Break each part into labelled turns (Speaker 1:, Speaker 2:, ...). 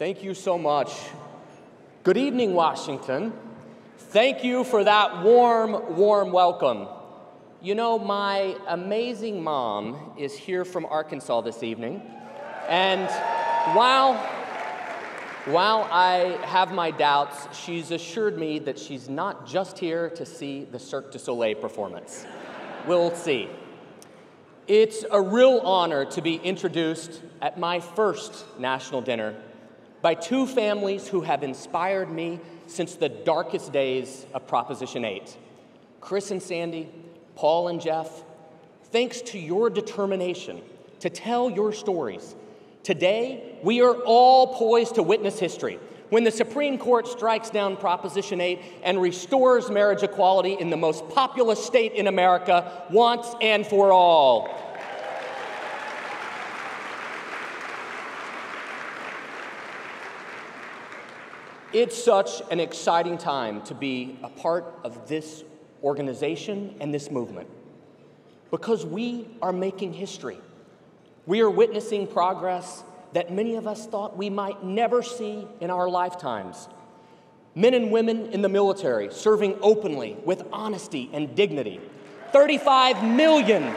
Speaker 1: Thank you so much. Good evening, Washington. Thank you for that warm, warm welcome. You know, my amazing mom is here from Arkansas this evening, and while I have my doubts, she's assured me that she's not just here to see the Cirque du Soleil performance. We'll see. It's a real honor to be introduced at my first national dinner by two families who have inspired me since the darkest days of Proposition 8. Chris and Sandy, Paul and Jeff, thanks to your determination to tell your stories, today we are all poised to witness history when the Supreme Court strikes down Proposition 8 and restores marriage equality in the most populous state in America once and for all. It's such an exciting time to be a part of this organization and this movement because we are making history. We are witnessing progress that many of us thought we might never see in our lifetimes. Men and women in the military serving openly with honesty and dignity. 35 million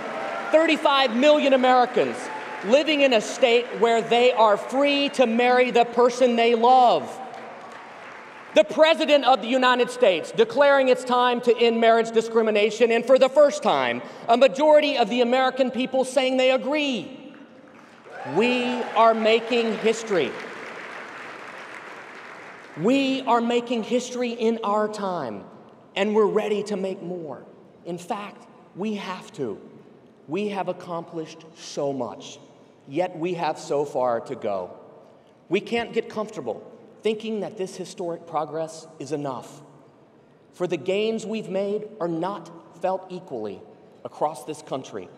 Speaker 1: Americans living in a state where they are free to marry the person they love. The President of the United States declaring it's time to end marriage discrimination, and for the first time, a majority of the American people saying they agree. We are making history. We are making history in our time, and we're ready to make more. In fact, we have to. We have accomplished so much, yet we have so far to go. We can't get comfortable thinking that this historic progress is enough. For the gains we've made are not felt equally across this country.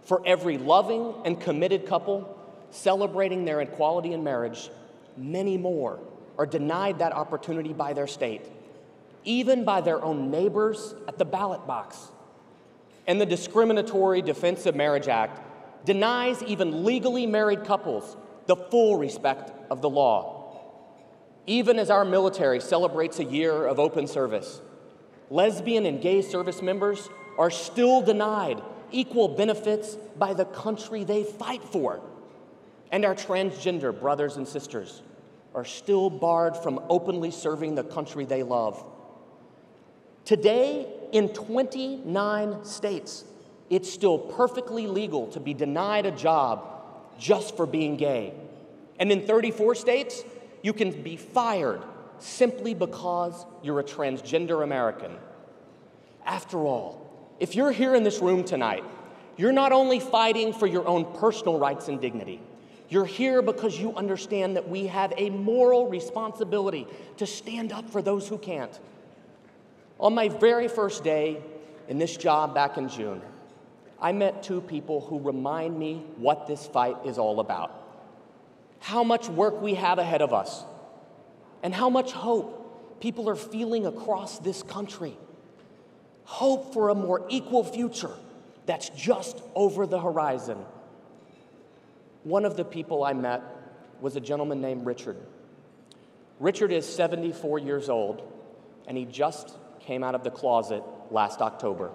Speaker 1: For every loving and committed couple celebrating their equality in marriage, many more are denied that opportunity by their state, even by their own neighbors at the ballot box. And the Discriminatory Defense of Marriage Act denies even legally married couples the full respect of the law. Even as our military celebrates a year of open service, lesbian and gay service members are still denied equal benefits by the country they fight for. And our transgender brothers and sisters are still barred from openly serving the country they love. Today, in 29 states, it's still perfectly legal to be denied a job just for being gay. And in 34 states, you can be fired simply because you're a transgender American. After all, if you're here in this room tonight, you're not only fighting for your own personal rights and dignity, you're here because you understand that we have a moral responsibility to stand up for those who can't. On my very first day in this job back in June, I met two people who remind me what this fight is all about. How much work we have ahead of us, and how much hope people are feeling across this country. Hope for a more equal future that's just over the horizon. One of the people I met was a gentleman named Richard. Richard is 74 years old, and he just came out of the closet last October.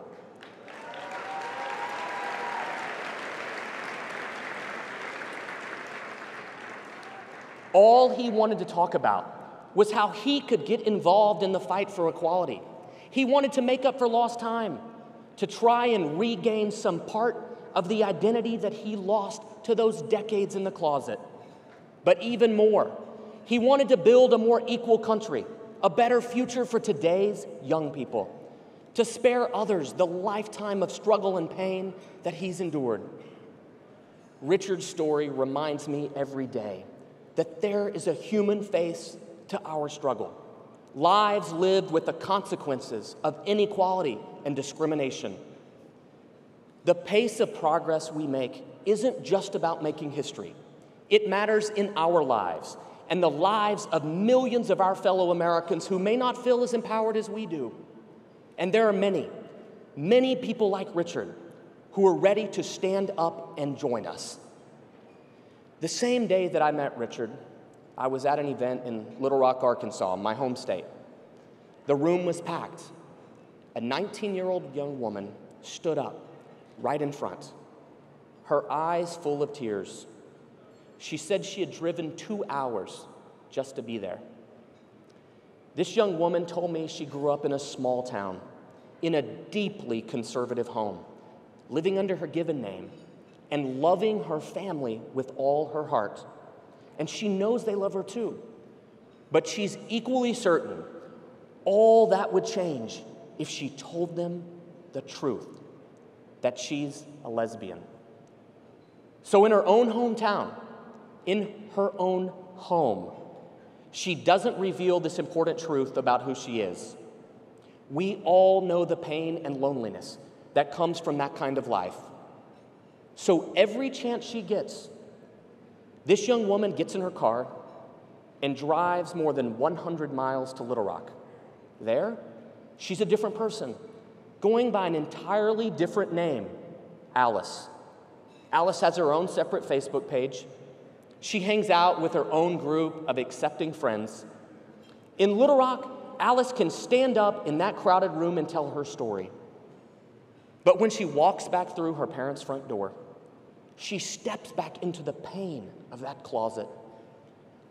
Speaker 1: All he wanted to talk about was how he could get involved in the fight for equality. He wanted to make up for lost time, to try and regain some part of the identity that he lost to those decades in the closet. But even more, he wanted to build a more equal country, a better future for today's young people, to spare others the lifetime of struggle and pain that he's endured. Richard's story reminds me every day that there is a human face to our struggle. Lives lived with the consequences of inequality and discrimination. The pace of progress we make isn't just about making history. It matters in our lives and the lives of millions of our fellow Americans who may not feel as empowered as we do. And there are many, many people like Richard who are ready to stand up and join us. The same day that I met Richard, I was at an event in Little Rock, Arkansas, my home state. The room was packed. A 19-year-old young woman stood up right in front, her eyes full of tears. She said she had driven 2 hours just to be there. This young woman told me she grew up in a small town, in a deeply conservative home, living under her given name, and loving her family with all her heart. And she knows they love her too. But she's equally certain all that would change if she told them the truth, that she's a lesbian. So in her own hometown, in her own home, she doesn't reveal this important truth about who she is. We all know the pain and loneliness that comes from that kind of life. So every chance she gets, this young woman gets in her car and drives more than 100 miles to Little Rock. There, she's a different person, going by an entirely different name, Alice. Alice has her own separate Facebook page. She hangs out with her own group of accepting friends. In Little Rock, Alice can stand up in that crowded room and tell her story. But when she walks back through her parents' front door, she steps back into the pain of that closet.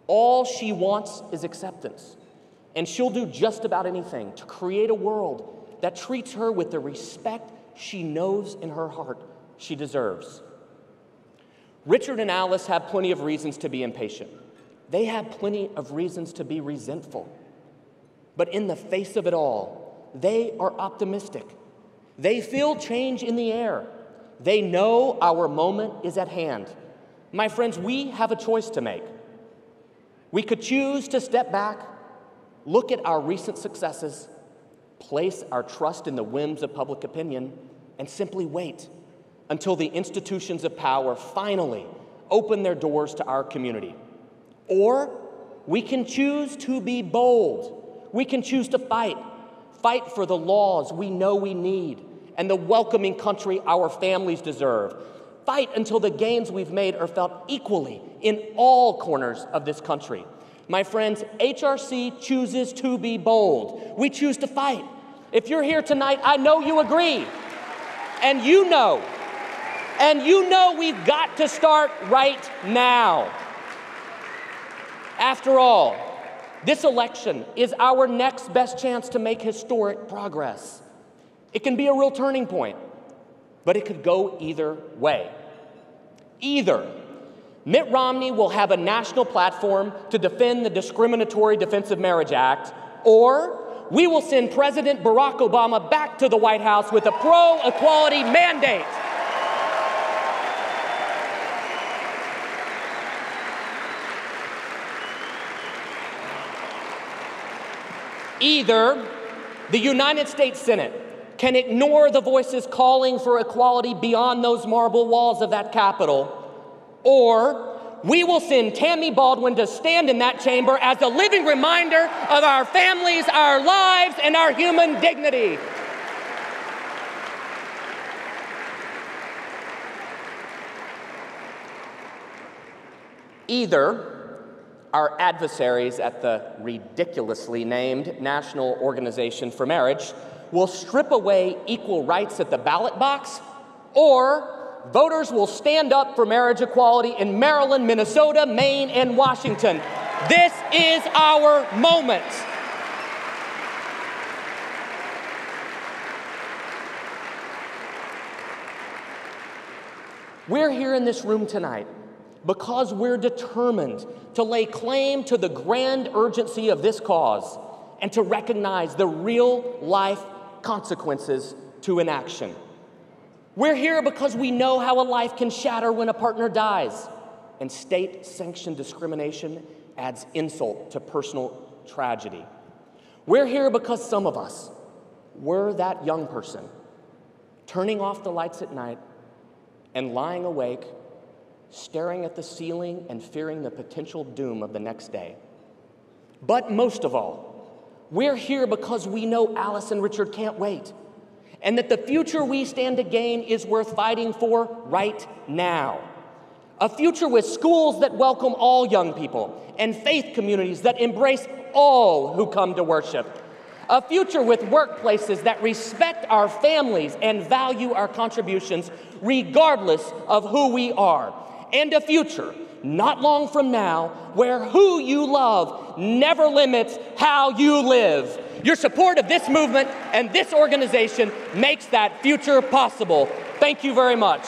Speaker 1: All she wants is acceptance, and she'll do just about anything to create a world that treats her with the respect she knows in her heart she deserves. Richard and Alice have plenty of reasons to be impatient. They have plenty of reasons to be resentful. But in the face of it all, they are optimistic. They feel change in the air. They know our moment is at hand. My friends, we have a choice to make. We could choose to step back, look at our recent successes, place our trust in the whims of public opinion, and simply wait until the institutions of power finally open their doors to our community. Or we can choose to be bold. We can choose to fight for the laws we know we need and the welcoming country our families deserve. Fight until the gains we've made are felt equally in all corners of this country. My friends, HRC chooses to be bold. We choose to fight. If you're here tonight, I know you agree. And you know we've got to start right now. After all, this election is our next best chance to make historic progress. It can be a real turning point, but it could go either way. Either Mitt Romney will have a national platform to defend the Discriminatory Defense of Marriage Act, or we will send President Barack Obama back to the White House with a pro-equality mandate. Either the United States Senate can ignore the voices calling for equality beyond those marble walls of that Capitol, or we will send Tammy Baldwin to stand in that chamber as a living reminder of our families, our lives, and our human dignity. Either our adversaries at the ridiculously named National Organization for Marriage will strip away equal rights at the ballot box, or voters will stand up for marriage equality in Maryland, Minnesota, Maine, and Washington. This is our moment. We're here in this room tonight because we're determined to lay claim to the grand urgency of this cause and to recognize the real-life consequences to inaction. We're here because we know how a life can shatter when a partner dies, and state-sanctioned discrimination adds insult to personal tragedy. We're here because some of us, we're that young person, turning off the lights at night and lying awake, staring at the ceiling and fearing the potential doom of the next day. But most of all, we're here because we know Alice and Richard can't wait, and that the future we stand to gain is worth fighting for right now. A future with schools that welcome all young people and faith communities that embrace all who come to worship. A future with workplaces that respect our families and value our contributions regardless of who we are. And a future, not long from now, where who you love never limits how you live. Your support of this movement and this organization makes that future possible. Thank you very much.